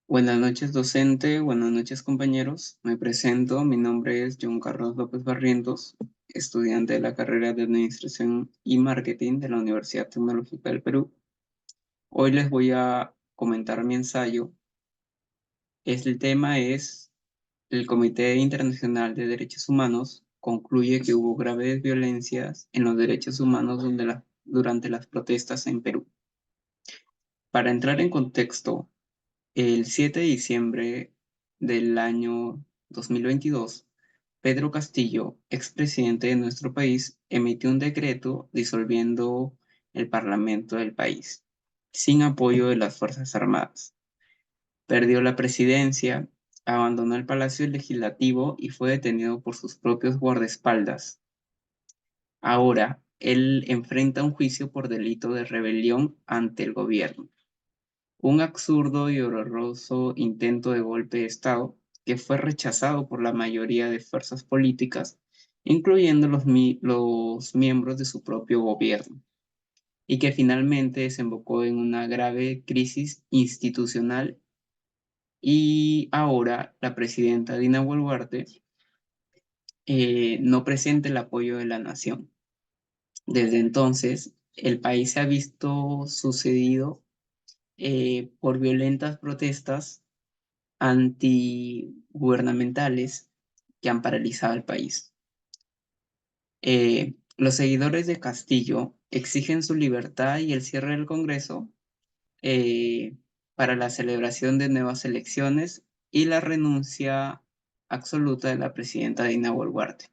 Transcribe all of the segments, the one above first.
Buenas noches, docente. Buenas noches, compañeros. Me presento. Mi nombre es John Carlos López Barrientos, estudiante de la carrera de Administración y Marketing de la Universidad Tecnológica del Perú. Hoy les voy a comentar mi ensayo. El tema es: el Comité Internacional de Derechos Humanos concluye que hubo graves violencias en los derechos humanos durante las protestas en Perú. Para entrar en contexto, el 7 de diciembre del año 2022, Pedro Castillo, expresidente de nuestro país, emitió un decreto disolviendo el Parlamento del país, sin apoyo de las Fuerzas Armadas. Perdió la presidencia, abandonó el Palacio Legislativo y fue detenido por sus propios guardaespaldas. Ahora, él enfrenta un juicio por delito de rebelión ante el gobierno. Un absurdo y horroroso intento de golpe de Estado que fue rechazado por la mayoría de fuerzas políticas, incluyendo los miembros de su propio gobierno, y que finalmente desembocó en una grave crisis institucional. Y ahora la presidenta Dina Boluarte no presenta el apoyo de la nación. Desde entonces, el país se ha visto sucedido por violentas protestas antigubernamentales que han paralizado el país. Los seguidores de Castillo exigen su libertad y el cierre del Congreso eh, para la celebración de nuevas elecciones y la renuncia absoluta de la presidenta Dina Boluarte,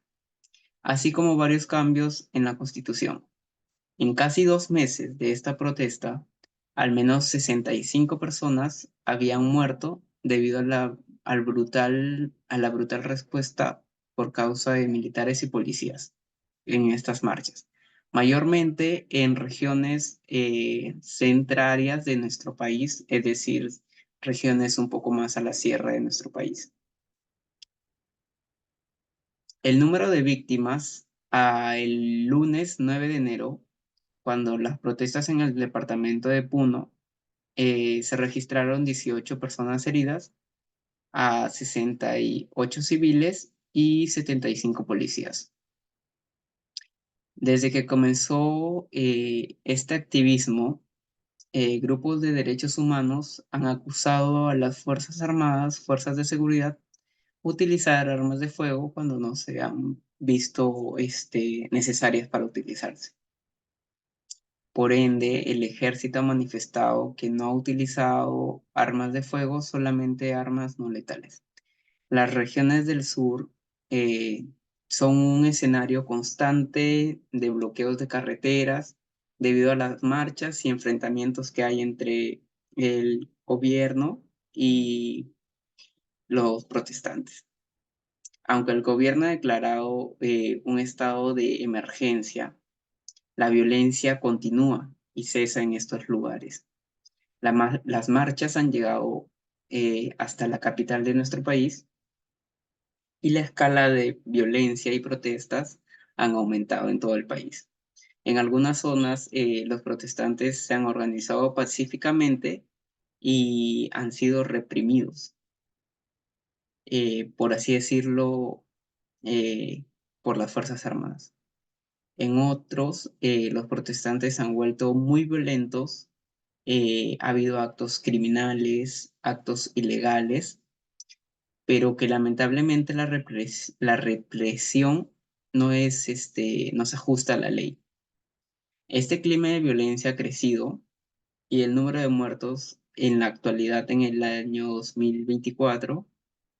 así como varios cambios en la Constitución. En casi 2 meses de esta protesta, al menos 65 personas habían muerto debido a la brutal respuesta por causa de militares y policías en estas marchas, mayormente en regiones centrarias de nuestro país, es decir, regiones un poco más a la sierra de nuestro país. El número de víctimas el lunes 9 de enero, cuando las protestas en el departamento de Puno, se registraron 18 personas heridas, a 68 civiles y 75 policías. Desde que comenzó este activismo, grupos de derechos humanos han acusado a las Fuerzas Armadas, fuerzas de seguridad, utilizar armas de fuego cuando no se han visto necesarias para utilizarse. Por ende, el ejército ha manifestado que no ha utilizado armas de fuego, solamente armas no letales. Las regiones del sur eh, son un escenario constante de bloqueos de carreteras debido a las marchas y enfrentamientos que hay entre el gobierno y los protestantes. Aunque el gobierno ha declarado un estado de emergencia, la violencia continúa y cesa en estos lugares. Las marchas han llegado hasta la capital de nuestro país y la escala de violencia y protestas han aumentado en todo el país. En algunas zonas, los protestantes se han organizado pacíficamente y han sido reprimidos, por así decirlo, eh, por las Fuerzas Armadas. En otros, los protestantes han vuelto muy violentos. Ha habido actos criminales, actos ilegales, pero que lamentablemente la represión no se ajusta a la ley. Este clima de violencia ha crecido y el número de muertos en la actualidad, en el año 2024,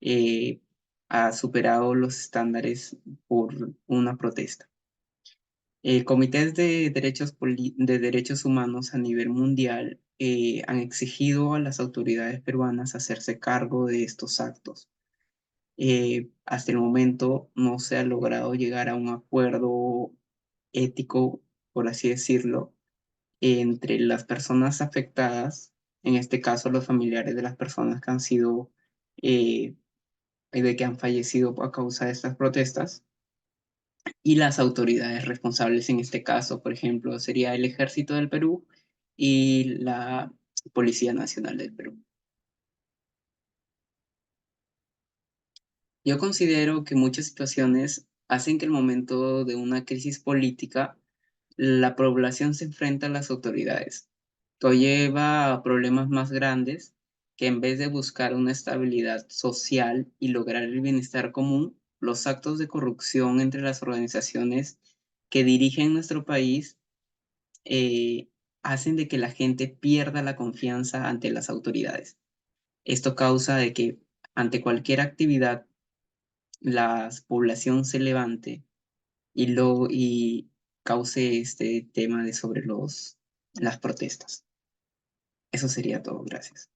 eh, ha superado los estándares por una protesta. Comités de derechos humanos a nivel mundial han exigido a las autoridades peruanas hacerse cargo de estos actos. Hasta el momento no se ha logrado llegar a un acuerdo ético, por así decirlo, entre las personas afectadas, en este caso los familiares de las personas que han sido, eh, de que han fallecido a causa de estas protestas, y las autoridades responsables en este caso, por ejemplo, sería el Ejército del Perú y la Policía Nacional del Perú. Yo considero que muchas situaciones hacen que el momento de una crisis política, la población se enfrenta a las autoridades. Esto lleva a problemas más grandes que en vez de buscar una estabilidad social y lograr el bienestar común, los actos de corrupción entre las organizaciones que dirigen nuestro país eh, hacen de que la gente pierda la confianza ante las autoridades. Esto causa de que ante cualquier actividad la población se levante y cause este tema de sobre las protestas. Eso sería todo, gracias.